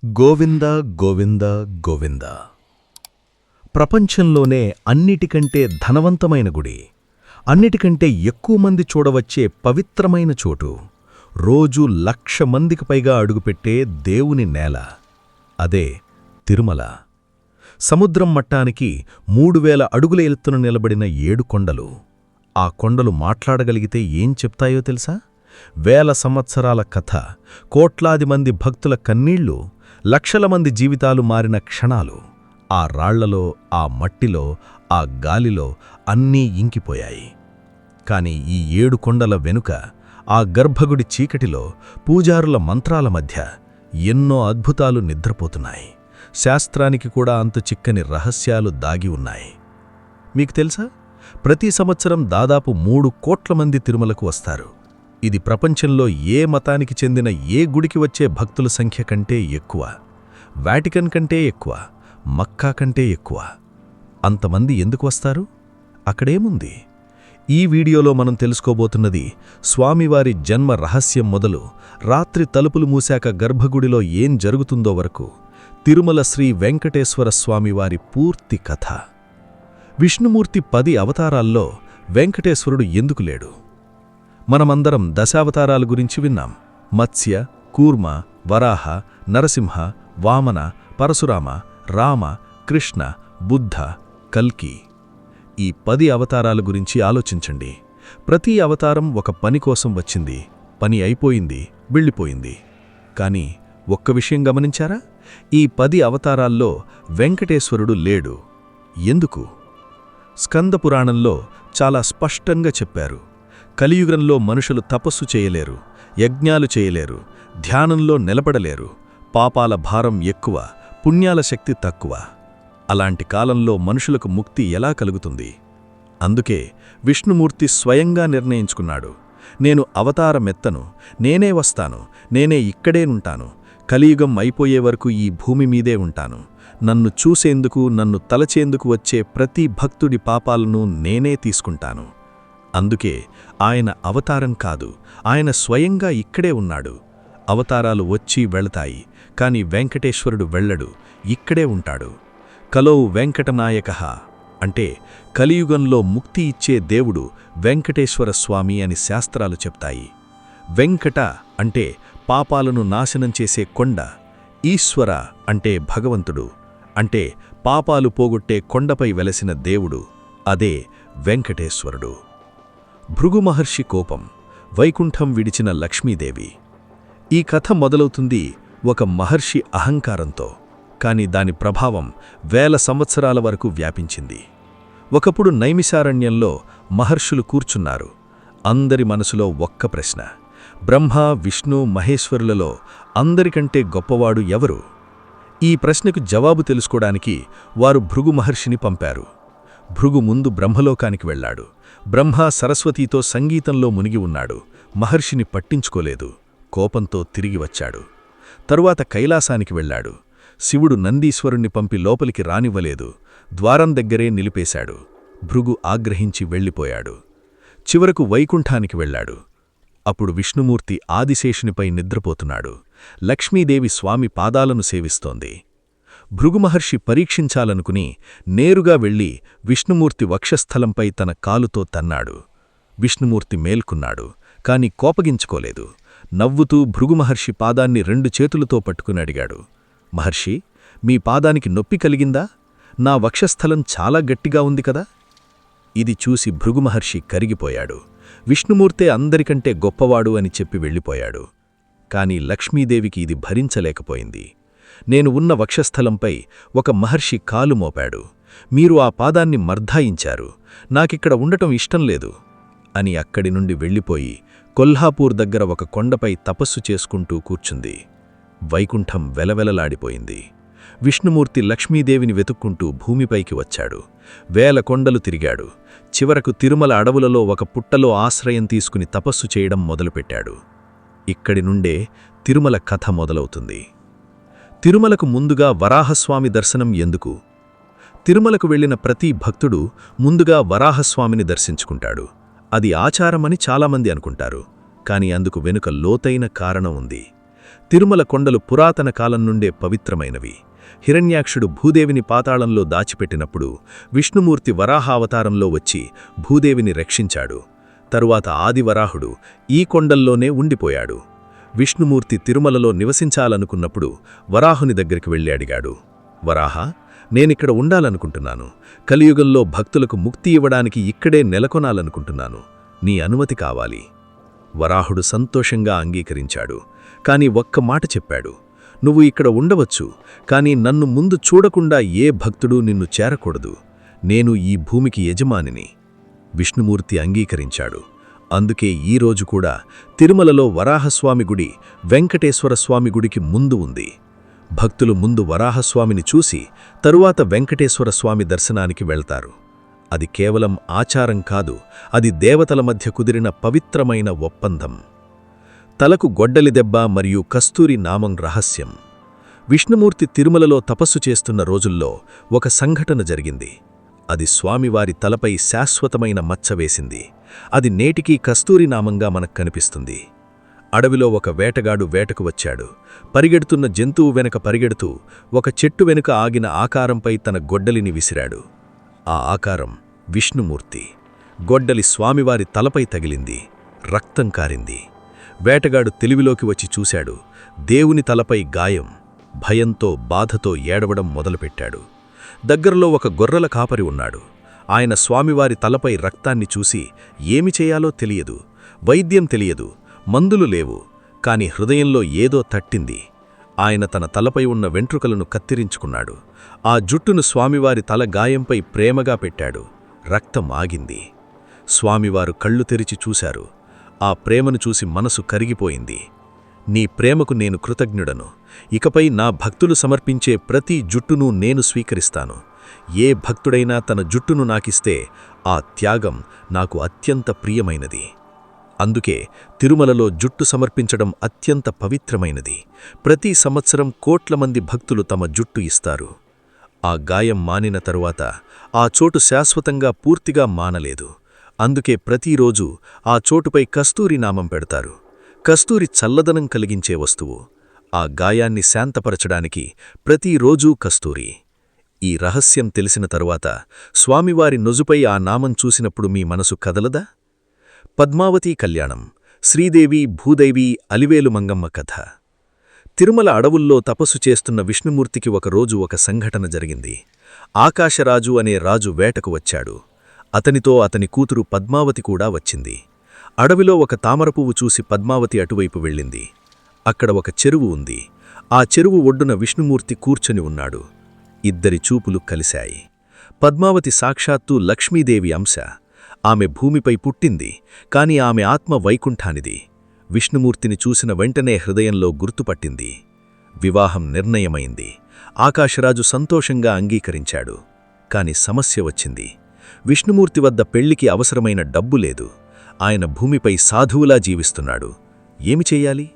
గోవింద గోవింద గోవింద. ప్రపంచంలోనే అన్నిటికంటే ధనవంతమైన గుడి, అన్నిటికంటే ఎక్కువ మంది చూడవచ్చే పవిత్రమైన చోటు, రోజూ 1,00,000 మందికి పైగా అడుగుపెట్టే దేవుని నేల, అదే తిరుమల. సముద్రం మట్టానికి 3,000 అడుగుల ఎత్తున నిలబడిన 7 కొండలు. ఆ కొండలు మాట్లాడగలిగితే ఏం చెప్తాయో తెలుసా? వేల సంవత్సరాల కథ, కోట్లాది మంది భక్తుల కన్నీళ్లు, లక్షల మంది జీవితాలు మారిన క్షణాలు. ఆ రాళ్లలో, ఆ మట్టిలో, ఆ గాలిలో అన్నీ ఇంకిపోయాయి. కాని ఈ 7 కొండల వెనుక, ఆ గర్భగుడి చీకటిలో, పూజారుల మంత్రాల మధ్య ఎన్నో అద్భుతాలు నిద్రపోతున్నాయి. శాస్త్రానికి కూడా అంతు చిక్కని రహస్యాలు దాగి ఉన్నాయి. మీకు తెలుసా? ప్రతి సంవత్సరం దాదాపు 3 కోట్ల మంది తిరుమలకు వస్తారు. ఇది ప్రపంచంలో ఏ మతానికి చెందిన ఏ గుడికి వచ్చే భక్తుల సంఖ్య కంటే ఎక్కువ, వాటికన్ కంటే ఎక్కువ, మక్కా కంటే ఎక్కువ. అంతమంది ఎందుకు వస్తారు? అక్కడేముంది? ఈ వీడియోలో మనం తెలుసుకోబోతున్నది స్వామివారి జన్మ రహస్యం మొదలు, రాత్రి తలుపులు మూశాక గర్భగుడిలో ఏం జరుగుతుందో వరకు, తిరుమల శ్రీ వెంకటేశ్వర స్వామివారి పూర్తి కథ. విష్ణుమూర్తి 10 అవతారాల్లో వెంకటేశ్వరుడు ఎందుకు లేడు? మనమందరం దశావతారాల గురించి విన్నాం. మత్స్య, కూర్మ, వరాహ, నరసింహ, వామన, పరశురామ, రామ, కృష్ణ, బుద్ధ, కల్కి. ఈ 10 అవతారాల గురించి ఆలోచించండి. ప్రతి అవతారం ఒక పని కోసం వచ్చింది, పని అయిపోయింది, వెళ్ళిపోయింది. కాని ఒక్క విషయం గమనించారా? ఈ 10 అవతారాల్లో వెంకటేశ్వరుడు లేడు. ఎందుకు? స్కందపురాణంలో చాలా స్పష్టంగా చెప్పారు. కలియుగంలో మనుషులు తపస్సు చేయలేరు, యజ్ఞాలు చేయలేరు, ధ్యానంలో నిలబడలేరు. పాపాల భారం ఎక్కువ, పుణ్యాల శక్తి తక్కువ. అలాంటి కాలంలో మనుషులకు ముక్తి ఎలా కలుగుతుంది? అందుకే విష్ణుమూర్తి స్వయంగా నిర్ణయించుకున్నాడు, నేను అవతారమెత్తను, నేనే వస్తాను, నేనే ఇక్కడేనుంటాను, కలియుగం అయిపోయే వరకు ఈ భూమి మీదే ఉంటాను. నన్ను చూసేందుకు, నన్ను తలచేందుకు వచ్చే ప్రతి భక్తుడి పాపాలను నేనే తీసుకుంటాను. అందుకే ఆయన అవతారం కాదు, ఆయన స్వయంగా ఇక్కడే ఉన్నాడు. అవతారాలు వచ్చి వెళతాయి, కాని వెంకటేశ్వరుడు వెళ్ళడు, ఇక్కడే ఉంటాడు. కలో వెంకటనాయకః అంటే కలియుగంలో ముక్తి ఇచ్చే దేవుడు వెంకటేశ్వర స్వామి అని శాస్త్రాలు చెప్తాయి. వెంకట అంటే పాపాలను నాశనం చేసే కొండ, ఈశ్వర అంటే భగవంతుడు, అంటే పాపాలు పోగొట్టే కొండపై వెలసిన దేవుడు, అదే వెంకటేశ్వరుడు. భృగు మహర్షి కోపం, వైకుంఠం విడిచిన లక్ష్మీదేవి. ఈ కథ మొదలవుతుంది ఒక మహర్షి అహంకారంతో, కాని దాని ప్రభావం వేల సంవత్సరాల వరకు వ్యాపించింది. ఒకప్పుడు నైమిషారణ్యంలో మహర్షులు కూర్చున్నారు. అందరి మనసులో ఒక్క ప్రశ్న: బ్రహ్మ, విష్ణు, మహేశ్వరులలో అందరికంటే గొప్పవాడు ఎవరు? ఈ ప్రశ్నకు జవాబు తెలుసుకోవడానికి వారు భృగు మహర్షిని పంపారు. భృగు ముందు బ్రహ్మలోకానికి వెళ్లాడు. బ్రహ్మ సరస్వతీతో సంగీతంలో మునిగి ఉన్నాడు. మహర్షిని పట్టించుకోలేదు. కోపంతో తిరిగి వచ్చాడు. తరువాత కైలాసానికి వెళ్లాడు. శివుడు నందీశ్వరుణ్ణి పంపి లోపలికి రానివ్వలేదు. ద్వారం దగ్గరే నిలిపేశాడు. భృగు ఆగ్రహించి వెళ్ళిపోయాడు. చివరకు వైకుంఠానికి వెళ్లాడు. అప్పుడు విష్ణుమూర్తి ఆదిశేషునిపై నిద్రపోతున్నాడు. లక్ష్మీదేవి స్వామి పాదాలను సేవిస్తోంది. భృగుమహర్షి పరీక్షించాలనుకుని నేరుగా వెళ్లి విష్ణుమూర్తి వక్షస్థలంపై తన కాలుతో తన్నాడు. విష్ణుమూర్తి మేల్కున్నాడు, కాని కోపగించుకోలేదు. నవ్వుతూ భృగుమహర్షి పాదాన్ని 2 చేతులతో పట్టుకుని అడిగాడు: మహర్షి, మీ పాదానికి నొప్పి కలిగిందా? నా వక్షస్థలం చాలా గట్టిగా ఉంది కదా? ఇది చూసి భృగుమహర్షి కరిగిపోయాడు. విష్ణుమూర్తే అందరికంటే గొప్పవాడు అని చెప్పి వెళ్ళిపోయాడు. కాని లక్ష్మీదేవికి ఇది భరించలేకపోయింది. నేను ఉన్న వక్షస్థలంపై ఒక మహర్షి కాలు మోపాడు. మీరు ఆ పాదాన్ని మర్ధాయించారు. నాకిక్కడ ఉండటం ఇష్టం లేదు అని అక్కడి నుండి వెళ్ళిపోయి కొల్హాపూర్ దగ్గర ఒక కొండపై తపస్సు చేసుకుంటూ కూర్చుంది. వైకుంఠం వెలవెలలాడిపోయింది. విష్ణుమూర్తి లక్ష్మీదేవిని వెతుక్కుంటూ భూమిపైకి వచ్చాడు. వేల కొండలు తిరిగాడు. చివరకు తిరుమల అడవులలో ఒక పుట్టలో ఆశ్రయం తీసుకుని తపస్సు చేయడం మొదలుపెట్టాడు. ఇక్కడి నుండే తిరుమల కథ మొదలవుతుంది. తిరుమలకు ముందుగా వరాహస్వామి దర్శనం ఎందుకు? తిరుమలకు వెళ్లిన ప్రతి భక్తుడు ముందుగా వరాహస్వామిని దర్శించుకుంటాడు. అది ఆచారమని చాలామంది అనుకుంటారు. కాని అందుకు వెనుక లోతైన కారణం ఉంది. తిరుమల కొండలు పురాతన కాలం నుండే పవిత్రమైనవి. హిరణ్యాక్షుడు భూదేవిని పాతాళంలో దాచిపెట్టినప్పుడు విష్ణుమూర్తి వరాహావతారంలో వచ్చి భూదేవిని రక్షించాడు. తరువాత ఆదివరాహుడు ఈ కొండల్లోనే ఉండిపోయాడు. విష్ణుమూర్తి తిరుమలలో నివసించాలనుకున్నప్పుడు వరాహుని దగ్గరికి వెళ్ళి అడిగాడు, వరాహ, నేనిక్కడ ఉండాలనుకుంటున్నాను. కలియుగంలో భక్తులకు ముక్తి ఇవ్వడానికి ఇక్కడే నెలకొనాలనుకుంటున్నాను. నీ అనుమతి కావాలి. వరాహుడు సంతోషంగా అంగీకరించాడు. కాని ఒక్క మాట చెప్పాడు, నువ్వు ఇక్కడ ఉండవచ్చు, కాని నన్ను ముందు చూడకుండా ఏ భక్తుడూ నిన్ను చేరకూడదు. నేను ఈ భూమికి యజమానిని. విష్ణుమూర్తి అంగీకరించాడు. అందుకే ఈరోజు కూడా తిరుమలలో వరాహస్వామి గుడి వెంకటేశ్వరస్వామి గుడికి ముందు ఉంది. భక్తులు ముందు వరాహస్వామిని చూసి తరువాత వెంకటేశ్వరస్వామి దర్శనానికి వెళ్తారు. అది కేవలం ఆచారం కాదు, అది దేవతల మధ్య కుదిరిన పవిత్రమైన ఒప్పందం. తలకు గొడ్డలి దెబ్బ మరియు కస్తూరి నామం రహస్యం. విష్ణుమూర్తి తిరుమలలో తపస్సు చేస్తున్న రోజుల్లో ఒక సంఘటన జరిగింది. అది స్వామివారి తలపై శాశ్వతమైన మచ్చ వేసింది. అది నేటికీ కస్తూరి నామంగా మనకు కనిపిస్తుంది. అడవిలో ఒక వేటగాడు వేటకు వచ్చాడు. పరిగెడుతున్న జంతువు వెనక పరిగెడుతూ ఒక చెట్టు వెనుక ఆగిన ఆకారంపై తన గొడ్డలిని విసిరాడు. ఆ ఆకారం విష్ణుమూర్తి. గొడ్డలి స్వామివారి తలపై తగిలింది. రక్తం కారింది. వేటగాడు తెలివిలోకి వచ్చి చూశాడు. దేవుని తలపై గాయం. భయంతో బాధతో ఏడవడం మొదలుపెట్టాడు. దగ్గరలో ఒక గొర్రెల కాపరి ఉన్నాడు. ఆయన స్వామివారి తలపై రక్తాన్ని చూసి ఏమి చేయాలో తెలియదు. వైద్యం తెలియదు, మందులు లేవు. కాని హృదయంలో ఏదో తట్టింది. ఆయన తన తలపై ఉన్న వెంట్రుకలను కత్తిరించుకున్నాడు. ఆ జుట్టును స్వామివారి తల గాయంపై ప్రేమగా పెట్టాడు. రక్తం ఆగింది. స్వామివారు కళ్ళు తెరిచి చూశారు. ఆ ప్రేమను చూసి మనసు కరిగిపోయింది. నీ ప్రేమకు నేను కృతజ్ఞుడను. ఇకపై నా భక్తులు సమర్పించే ప్రతి జుట్టును నేను స్వీకరిస్తాను. ఏ భక్తుడైనా తన జుట్టును నాకిస్తే ఆ త్యాగం నాకు అత్యంత ప్రియమైనది. అందుకే తిరుమలలో జుట్టు సమర్పించడం అత్యంత పవిత్రమైనది. ప్రతి సంవత్సరం కోట్ల మంది భక్తులు తమ జుట్టు ఇస్తారు. ఆ గాయం మానిన తరువాత ఆ చోటు శాశ్వతంగా పూర్తిగా మానలేదు. అందుకే ప్రతిరోజు ఆ చోటుపై కస్తూరి నామం పెడతారు. కస్తూరి చల్లదనం కలిగించే వస్తువు. ఆ గాయాన్ని శాంతపరచడానికి ప్రతిరోజూ కస్తూరి. ఈ రహస్యం తెలిసిన తరువాత స్వామివారి నొజుపై ఆ నామం చూసినప్పుడు మీ మనసు కదలదా? పద్మావతీ కళ్యాణం, శ్రీదేవి భూదేవి అలివేలు మంగమ్మ కథ. తిరుమల అడవుల్లో తపస్సు చేస్తున్న విష్ణుమూర్తికి ఒకరోజు ఒక సంఘటన జరిగింది. ఆకాశరాజు అనే రాజు వేటకు వచ్చాడు. అతనితో అతని కూతురు పద్మావతి కూడా వచ్చింది. అడవిలో ఒక తామరపువ్వు చూసి పద్మావతి అటువైపు వెళ్ళింది. అక్కడ ఒక చెరువు ఉంది. ఆ చెరువు ఒడ్డున విష్ణుమూర్తి కూర్చొని ఉన్నాడు. ఇద్దరి చూపులు కలిశాయి. పద్మావతి సాక్షాత్తు లక్ష్మీదేవి అంశ. ఆమె భూమిపై పుట్టింది, కాని ఆమె ఆత్మ వైకుంఠానిది. విష్ణుమూర్తిని చూసిన వెంటనే హృదయంలో గుర్తుపట్టింది. వివాహం నిర్ణయమైంది. ఆకాశరాజు సంతోషంగా అంగీకరించాడు. కాని సమస్య వచ్చింది. విష్ణుమూర్తి వద్ద పెళ్లికి అవసరమైన డబ్బు లేదు. ఆయన భూమిపై సాధువులా జీవిస్తున్నాడు. ఏమి చెయ్యాలి?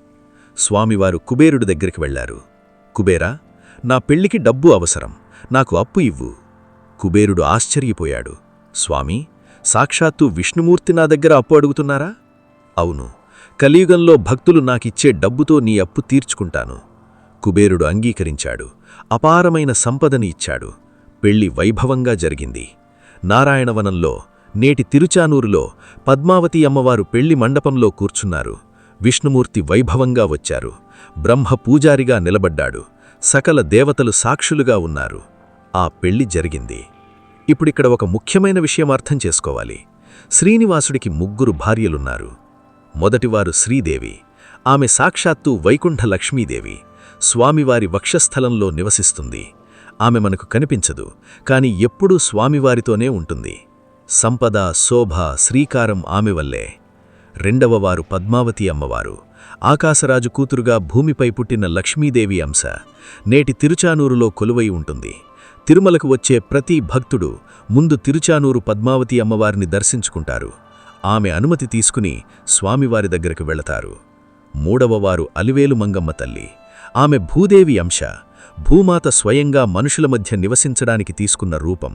స్వామివారు కుబేరుడి దగ్గరికి వెళ్లారు. కుబేరా, నా పెళ్లికి డబ్బు అవసరం, నాకు అప్పు ఇవ్వు. కుబేరుడు ఆశ్చర్యపోయాడు. స్వామీ, సాక్షాత్తు విష్ణుమూర్తి నా దగ్గర అప్పు అడుగుతున్నారా? అవును, కలియుగంలో భక్తులు నాకిచ్చే డబ్బుతో నీ అప్పు తీర్చుకుంటాను. కుబేరుడు అంగీకరించాడు. అపారమైన సంపదని ఇచ్చాడు. పెళ్లి వైభవంగా జరిగింది. నారాయణవనంలో, నేటి తిరుచానూరులో పద్మావతి అమ్మవారు పెళ్లి మండపంలో కూర్చున్నారు. విష్ణుమూర్తి వైభవంగా వచ్చారు. బ్రహ్మ పూజారిగా నిలబడ్డాడు. సకల దేవతలు సాక్షులుగా ఉన్నారు. ఆ పెళ్లి జరిగింది. ఇప్పుడిక్కడ ఒక ముఖ్యమైన విషయం అర్థం చేసుకోవాలి. శ్రీనివాసుడికి 3 భార్యలున్నారు. మొదటివారు శ్రీదేవి. ఆమె సాక్షాత్తు వైకుంఠ లక్ష్మీదేవి. స్వామివారి వక్షస్థలంలో నివసిస్తుంది. ఆమె మనకు కనిపించదు, కాని ఎప్పుడూ స్వామివారితోనే ఉంటుంది. సంపద, శోభ, శ్రీకారం ఆమె వల్లే. రెండవవారు పద్మావతి అమ్మవారు. ఆకాశరాజు కూతురుగా భూమిపై పుట్టిన లక్ష్మీదేవి అంశ. నేటి తిరుచానూరులో కొలువై ఉంటుంది. తిరుమలకు వచ్చే ప్రతి భక్తుడు ముందు తిరుచానూరు పద్మావతి అమ్మవారిని దర్శించుకుంటారు. ఆమె అనుమతి తీసుకుని స్వామివారి దగ్గరకు వెళతారు. మూడవవారు అలివేలు మంగమ్మ తల్లి. ఆమె భూదేవి అంశ. భూమాత స్వయంగా మనుషుల మధ్య నివసించడానికి తీసుకున్న రూపం.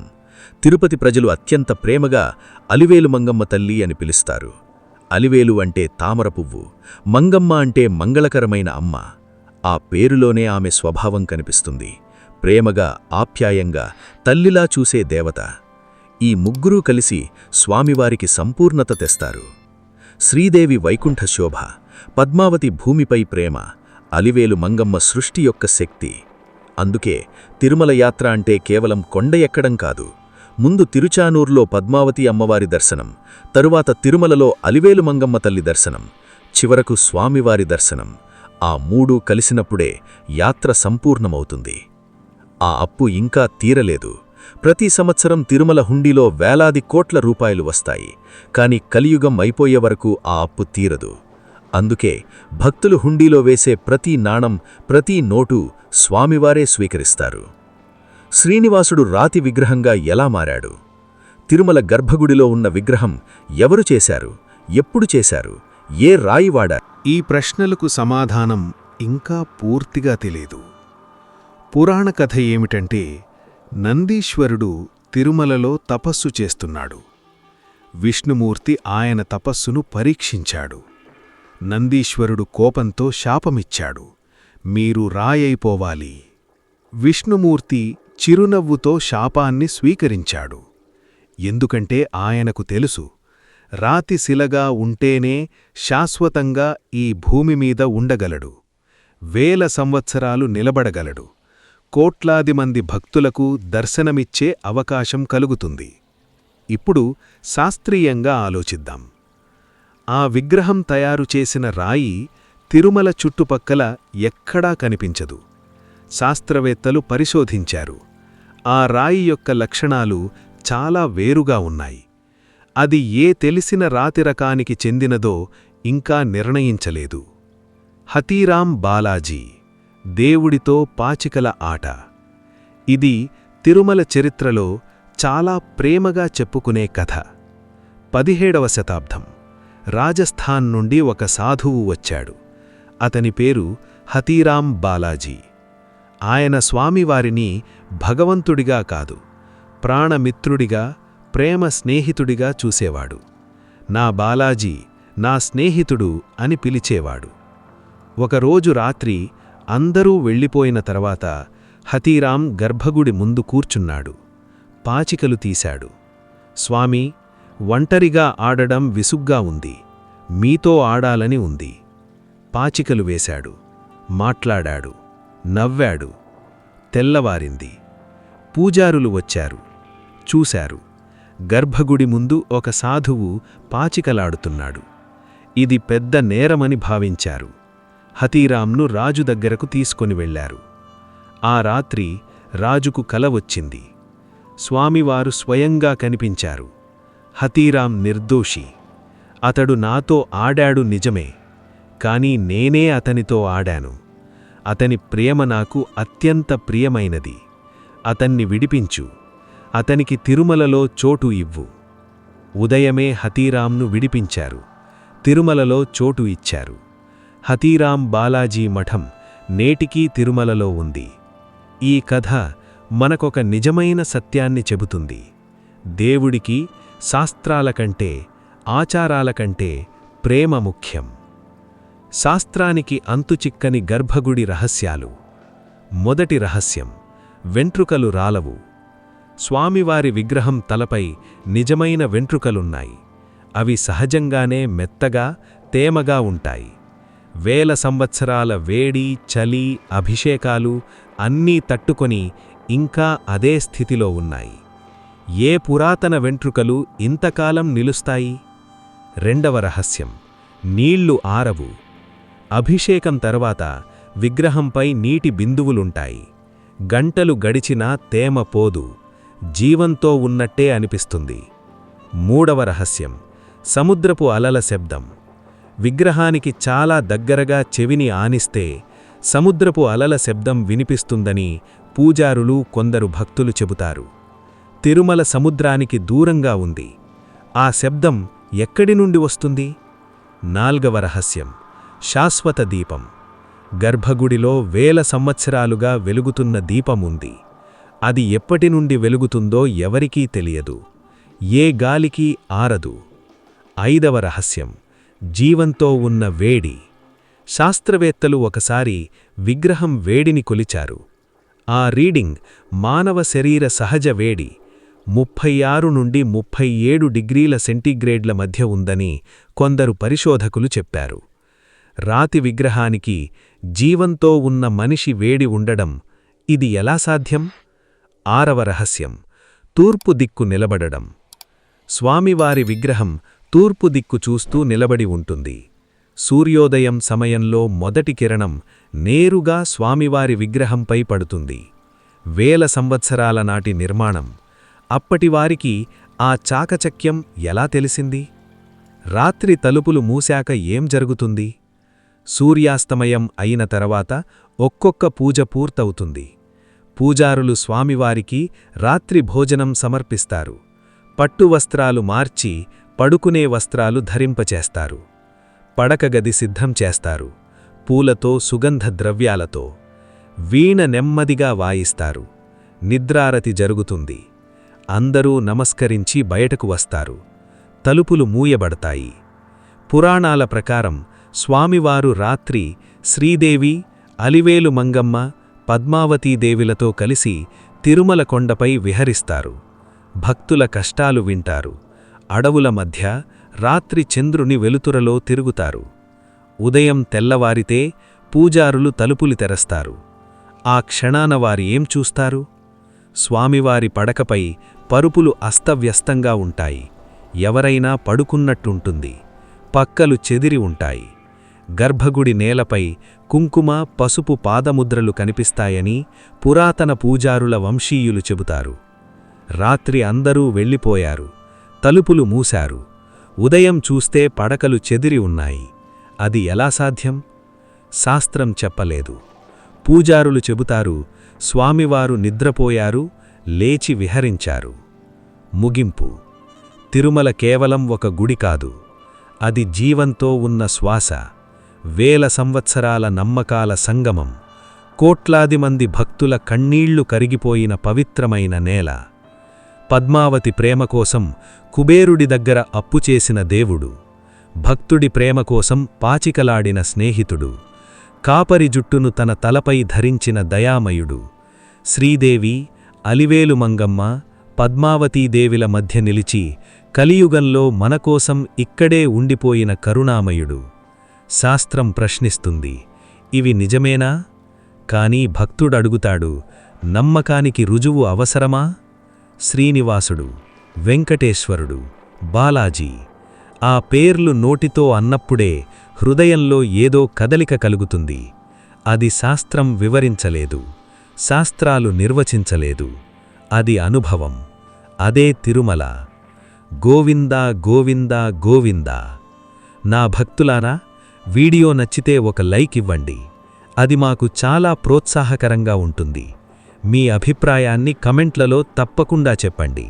తిరుపతి ప్రజలు అత్యంత ప్రేమగా అలివేలు మంగమ్మ తల్లి అని పిలుస్తారు. అలివేలు అంటే తామర పువ్వు, మంగమ్మ అంటే మంగళకరమైన అమ్మ. ఆ పేరులోనే ఆమె స్వభావం కనిపిస్తుంది. ప్రేమగా, ఆప్యాయంగా, తల్లిలా చూసే దేవత. ఈ ముగ్గురూ కలిసి స్వామివారికి సంపూర్ణత తెస్తారు. శ్రీదేవి వైకుంఠ శోభ, పద్మావతి భూమిపై ప్రేమ, అలివేలు మంగమ్మ సృష్టి యొక్క శక్తి. అందుకే తిరుమల యాత్ర అంటే కేవలం కొండ ఎక్కడం కాదు. ముందు తిరుచానూర్లో పద్మావతి అమ్మవారి దర్శనం, తరువాత తిరుమలలో అలివేలు మంగమ్మ తల్లి దర్శనం, చివరకు స్వామివారి దర్శనం. ఆ మూడూ కలిసినప్పుడే యాత్ర సంపూర్ణమవుతుంది. ఆ అప్పు ఇంకా తీరలేదు. ప్రతి సంవత్సరం తిరుమల హుండీలో వేలాది కోట్ల రూపాయలు వస్తాయి. కాని కలియుగం అయిపోయే వరకు ఆ అప్పు తీరదు. అందుకే భక్తులు హుండీలో వేసే ప్రతి నాణం, ప్రతి నోటు స్వామివారే స్వీకరిస్తారు. శ్రీనివాసుడు రాతి విగ్రహంగా ఎలా మారాడు? తిరుమల గర్భగుడిలో ఉన్న విగ్రహం ఎవరు చేశారు? ఎప్పుడు చేశారు? ఏ రాయి వాడారు? ఈ ప్రశ్నలకు సమాధానం ఇంకా పూర్తిగా తెలియదు. పురాణ కథ ఏమిటంటే, నందీశ్వరుడు తిరుమలలో తపస్సు చేస్తున్నాడు. విష్ణుమూర్తి ఆయన తపస్సును పరీక్షించాడు. నందీశ్వరుడు కోపంతో శాపమిచ్చాడు, మీరు రాయైపోవాలి. విష్ణుమూర్తి చిరునవ్వుతో శాపాన్ని స్వీకరించాడు. ఎందుకంటే ఆయనకు తెలుసు, రాతి శిలగా ఉంటేనే శాశ్వతంగా ఈ భూమిమీద ఉండగలడు, వేల సంవత్సరాలు నిలబడగలడు, కోట్లాది మంది భక్తులకు దర్శనమిచ్చే అవకాశం కలుగుతుంది. ఇప్పుడు శాస్త్రీయంగా ఆలోచిద్దాం. ఆ విగ్రహం తయారు చేసిన రాయి తిరుమల చుట్టుపక్కల ఎక్కడా కనిపించదు. శాస్త్రవేత్తలు పరిశోధించారు. ఆ రాయి యొక్క లక్షణాలు చాలా వేరుగా ఉన్నాయి. అది ఏ తెలిసిన రాతి రకానికి చెందినదో ఇంకా నిర్ణయించలేదు. హతీరాం బాలాజీ, దేవుడితో పాచికల ఆట. ఇది తిరుమల చరిత్రలో చాలా ప్రేమగా చెప్పుకునే కథ. 17వ శతాబ్దం. రాజస్థాన్ నుండి ఒక సాధువు వచ్చాడు. అతని పేరు హతీరాం బాలాజీ. ఆయన స్వామివారిని భగవంతుడిగా కాదు, ప్రాణమిత్రుడిగా, ప్రేమ స్నేహితుడిగా చూసేవాడు. నా బాలాజీ, నా స్నేహితుడు అని పిలిచేవాడు. ఒకరోజు రాత్రి అందరూ వెళ్ళిపోయిన తర్వాత హతీరాం గర్భగుడి ముందు కూర్చున్నాడు. పాచికలు తీశాడు. స్వామీ, ఒంటరిగా ఆడడం విసుగ్గా ఉంది, మీతో ఆడాలని ఉంది. పాచికలు వేశాడు, మాట్లాడాడు, నవ్వాడు. తెల్లవారింది. పూజారులు వచ్చారు, చూశారు. గర్భగుడి ముందు ఒక సాధువు పాచికలాడుతున్నాడు. ఇది పెద్ద నేరమని భావించారు. హతీరాంను రాజు దగ్గరకు తీసుకొని వెళ్లారు. ఆ రాత్రి రాజుకు కల వచ్చింది. స్వామివారు స్వయంగా కనిపించారు. హతీరాం నిర్దోషి. అతడు నాతో ఆడాడు నిజమే, కాని నేనే అతనితో ఆడాను. అతని ప్రేమ నాకు అత్యంత ప్రియమైనది. అతన్ని విడిపించు, అతనికి తిరుమలలో చోటు ఇవ్వు. ఉదయమే హతీరాంను విడిపించారు. తిరుమలలో చోటు ఇచ్చారు. హతీరాం బాలాజీ మఠం నేటికీ తిరుమలలో ఉంది. ఈ కథ మనకొక నిజమైన సత్యాన్ని చెబుతుంది. దేవుడికి శాస్త్రాల కంటే, ఆచారాల కంటే ప్రేమ ముఖ్యం. శాస్త్రానికి అంతుచిక్కని గర్భగుడి రహస్యాలు. మొదటి రహస్యం: వెంట్రుకలు రాలవు. స్వామివారి విగ్రహం తలపై నిజమైన వెంట్రుకలున్నాయి. అవి సహజంగానే మెత్తగా, తేమగా ఉంటాయి. వేల సంవత్సరాల వేడి, చలి, అభిషేకాలు అన్నీ తట్టుకొని ఇంకా అదే స్థితిలో ఉన్నాయి. ఏ పురాతన వెంట్రుకలు ఇంతకాలం నిలుస్తాయి? రెండవ రహస్యం: నీళ్లు ఆరవు. అభిషేకం తర్వాత విగ్రహంపై నీటి బిందువులుంటాయి. గంటలు గడిచినా తేమ పోదు, జీవంతో ఉన్నట్టే అనిపిస్తుంది. మూడవ రహస్యం: సముద్రపు అలల శబ్దం. విగ్రహానికి చాలా దగ్గరగా చెవిని ఆనిస్తే సముద్రపు అలల శబ్దం వినిపిస్తుందని పూజారులు, కొందరు భక్తులు చెబుతారు. తిరుమల సముద్రానికి దూరంగా ఉంది. ఆ శబ్దం ఎక్కడి నుండి వస్తుంది? నాల్గవ రహస్యం: శాశ్వత దీపం. గర్భగుడిలో వేల సంవత్సరాలుగా వెలుగుతున్న దీపముంది. అది ఎప్పటి నుండి వెలుగుతుందో ఎవరికీ తెలియదు, ఏ గాలికి ఆరదు. ఐదవ రహస్యం: జీవంతో ఉన్న వేడి. శాస్త్రవేత్తలు ఒకసారి విగ్రహం వేడిని కొలిచారు. ఆ రీడింగ్ మానవ శరీర సహజ వేడి 36 నుండి 37 డిగ్రీల సెంటీగ్రేడ్ల మధ్య ఉందని కొందరు పరిశోధకులు చెప్పారు. రాతి విగ్రహానికి జీవంతో ఉన్న మనిషి వేడి ఉండడం ఇది ఎలా సాధ్యం? 6వ రహస్యం తూర్పు దిక్కు నిలబడడం. స్వామివారి విగ్రహం తూర్పు దిక్కు చూస్తూ నిలబడి ఉంటుంది. సూర్యోదయం సమయంలో మొదటి కిరణం నేరుగా స్వామివారి విగ్రహంపై పడుతుంది. వేల సంవత్సరాల నాటి నిర్మాణం. అప్పటివారికి ఆ చాకచక్యం ఎలా తెలిసింది? రాత్రి తలుపులు మూశాక ఏం జరుగుతుంది? సూర్యాస్తమయం అయిన తర్వాత ఒక్కొక్క పూజ పూర్తవుతుంది. పూజారులు స్వామివారికి రాత్రి భోజనం సమర్పిస్తారు. పట్టువస్త్రాలు మార్చి పడుకునే వస్త్రాలు ధరింపచేస్తారు. పడకగది సిద్ధం చేస్తారు. పూలతో సుగంధ ద్రవ్యాలతో. వీణ నెమ్మదిగా వాయిస్తారు. నిద్రారతి జరుగుతుంది. అందరూ నమస్కరించి బయటకు వస్తారు. తలుపులు మూయబడతాయి. పురాణాల ప్రకారం స్వామివారు రాత్రి శ్రీదేవి, అలివేలు మంగమ్మ, పద్మావతీదేవిలతో కలిసి తిరుమల కొండపై విహరిస్తారు. భక్తుల కష్టాలు వింటారు. అడవుల మధ్య రాత్రి చంద్రుని వెలుతురలో తిరుగుతారు. ఉదయం తెల్లవారితే పూజారులు తలుపులు తెరస్తారు. ఆ క్షణాన వారి ఏం చూస్తారు? స్వామివారి పడకపై పరుపులు అస్తవ్యస్తంగా ఉంటాయి. ఎవరైనా పడుకున్నట్టుంటుంది. పక్కలు చెదిరి ఉంటాయి. గర్భగుడి నేలపై కుంకుమ, పసుపు పాదముద్రలు కనిపిస్తాయని పురాతన పూజారుల వంశీయులు చెబుతారు. రాత్రి అందరూ వెళ్ళిపోయారు. తలుపులు మూశారు. ఉదయం చూస్తే పడకలు చెదిరి ఉన్నాయి. అది ఎలా సాధ్యం? శాస్త్రం చెప్పలేదు. పూజారులు చెబుతారు, స్వామివారు నిద్రపోయారు, లేచి విహరించారు. ముగింపు: తిరుమల కేవలం ఒక గుడి కాదు. అది జీవంతో ఉన్న శ్వాస. వేల సంవత్సరాల నమ్మకాల సంగమం. కోట్లాది మంది భక్తుల కన్నీళ్లు కరిగిపోయిన పవిత్రమైన నేల. పద్మావతి ప్రేమ కోసం కుబేరుడి దగ్గర అప్పుచేసిన దేవుడు. భక్తుడి ప్రేమ కోసం పాచికలాడిన స్నేహితుడు. కాపరి జుట్టును తన తలపై ధరించిన దయామయుడు. శ్రీదేవి, అలివేలు మంగమ్మ, పద్మావతీదేవిల మధ్య నిలిచి కలియుగంలో మనకోసం ఇక్కడే ఉండిపోయిన కరుణామయుడు. శాస్త్రం ప్రశ్నిస్తుంది, ఇవి నిజమేనా? కానీ భక్తుడడుగుతాడు, నమ్మకానికి రుజువు అవసరమా? శ్రీనివాసుడు, వెంకటేశ్వరుడు, బాలాజీ ఆ పేర్లు నోటితో అన్నప్పుడే హృదయంలో ఏదో కదలిక కలుగుతుంది. అది శాస్త్రం వివరించలేదు. శాస్త్రాలు నిర్వచించలేదు. అది అనుభవం. అదే తిరుమల. గోవిందా గోవిందా గోవిందా. నా భక్తులారా, వీడియో నచ్చితే ఒక లైక్ ఇవ్వండి. అది మాకు చాలా ప్రోత్సాహకరంగా ఉంటుంది. మీ అభిప్రాయాన్ని కమెంట్లలో తప్పకుండా చెప్పండి.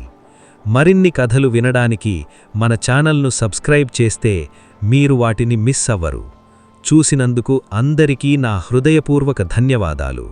మరిన్ని కథలు వినడానికి మన ఛానల్ను సబ్స్క్రైబ్ చేస్తే మీరు వాటిని మిస్ అవ్వరు. చూసినందుకు అందరికీ నా హృదయపూర్వక ధన్యవాదాలు.